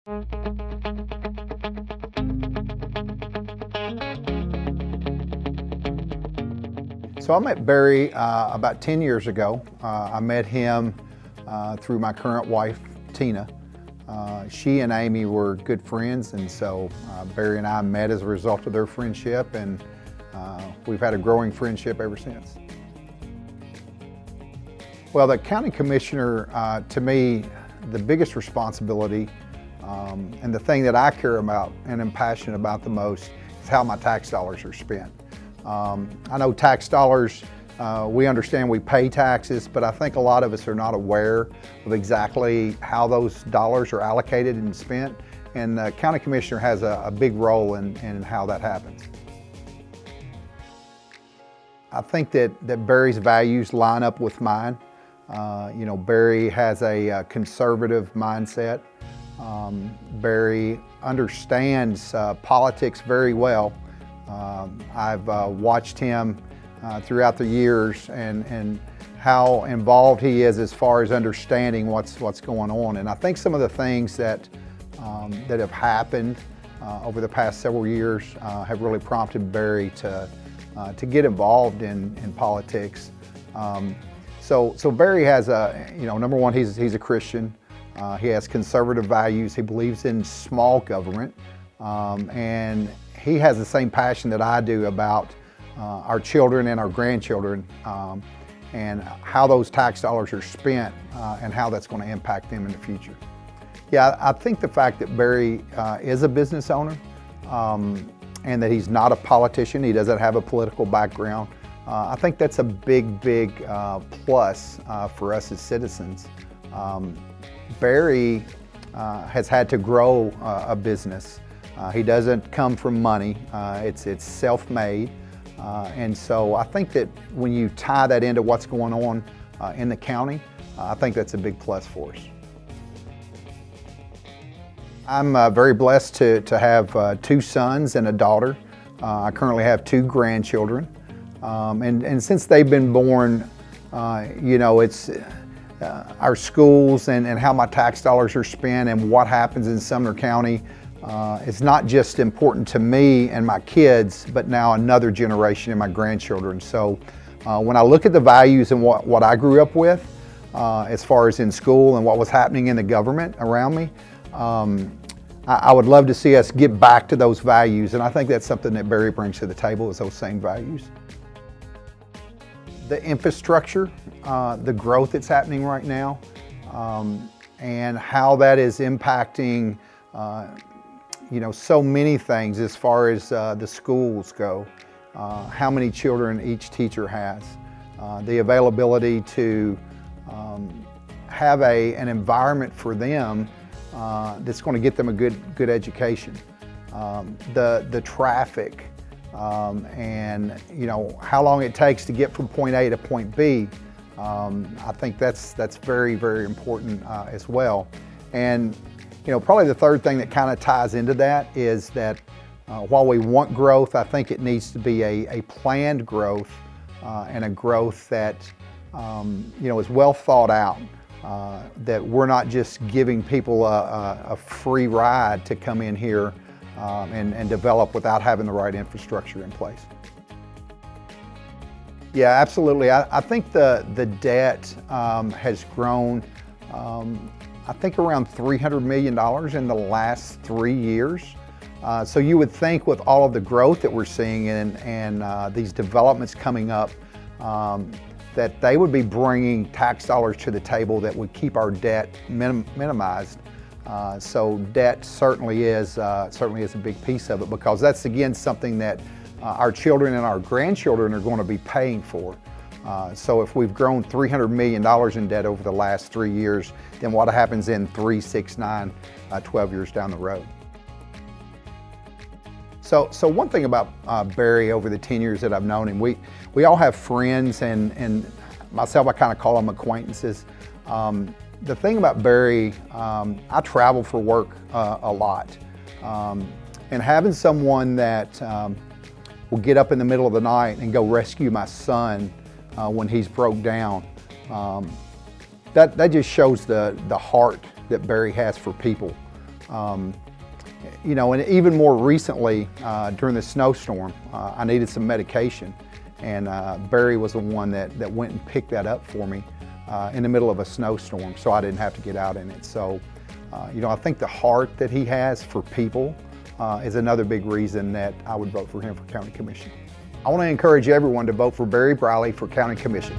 So I met Barry about 10 years ago. I met him through my current wife, Tina. She and Amy were good friends, and so Barry and I met as a result of their friendship, and we've had a growing friendship ever since. Well, the county commissioner, to me, the biggest responsibility and the thing that I care about and am passionate about the most is how my tax dollars are spent. I know tax dollars, we understand we pay taxes, but I think a lot of us are not aware of exactly how those dollars are allocated and spent, and the county commissioner has a big role in how that happens. I think that Barry's values line up with mine. You know, Barry has a conservative mindset. Barry understands politics very well. I've watched him throughout the years and how involved he is as far as understanding what's going on. And I think some of the things that have happened over the past several years have really prompted Barry to get involved in politics. So Barry has number one, he's a Christian. He has conservative values. He believes in small government, and he has the same passion that I do about our children and our grandchildren, and how those tax dollars are spent and how that's going to impact them in the future. Yeah, I think the fact that Barry is a business owner and that he's not a politician, he doesn't have a political background, I think that's a big plus for us as citizens. Barry has had to grow a business. He doesn't come from money. It's self-made. And so I think that when you tie that into what's going on in the county, I think that's a big plus for us. I'm very blessed to have 2 sons and a daughter. I currently have 2 grandchildren. And since they've been born, it's our schools and how my tax dollars are spent and what happens in Sumner County. It's not just important to me and my kids, but now another generation and my grandchildren. So when I look at the values and what I grew up with, as far as in school and what was happening in the government around me, I would love to see us get back to those values. And I think that's something that Barry brings to the table, is those same values. The infrastructure, the growth that's happening right now, and how that is impacting so many things as far as the schools go, how many children each teacher has, the availability to have an environment for them that's going to get them a good education, the traffic, and how long it takes to get from point A to point B. I think that's very important as well. And probably the third thing that kind of ties into that is that while we want growth, I think it needs to be a planned growth and a growth that is well thought out. That we're not just giving people a free ride to come in here and develop without having the right infrastructure in place. Yeah, absolutely. I think the debt has grown, I think around $300 million in the last 3 years. So you would think with all of the growth that we're seeing and these developments coming up, that they would be bringing tax dollars to the table that would keep our debt minimized. So debt certainly is a big piece of it, because that's again something that our children and our grandchildren are going to be paying for. So if we've grown $300 million in debt over the last 3 years, then what happens in 3, 6, 9, 12 years down the road? So one thing about Barry over the 10 years that I've known him, we all have friends, and myself, I kind of call them acquaintances. The thing about Barry, I travel for work a lot. And having someone that will get up in the middle of the night and go rescue my son when he's broke down, that just shows the heart that Barry has for people. You know, and even more recently, during the snowstorm, I needed some medication, and Barry was the one that went and picked that up for me in the middle of a snowstorm, so I didn't have to get out in it. So, you know, I think the heart that he has for people is another big reason that I would vote for him for County Commission. I want to encourage everyone to vote for Barry Briley for County Commission.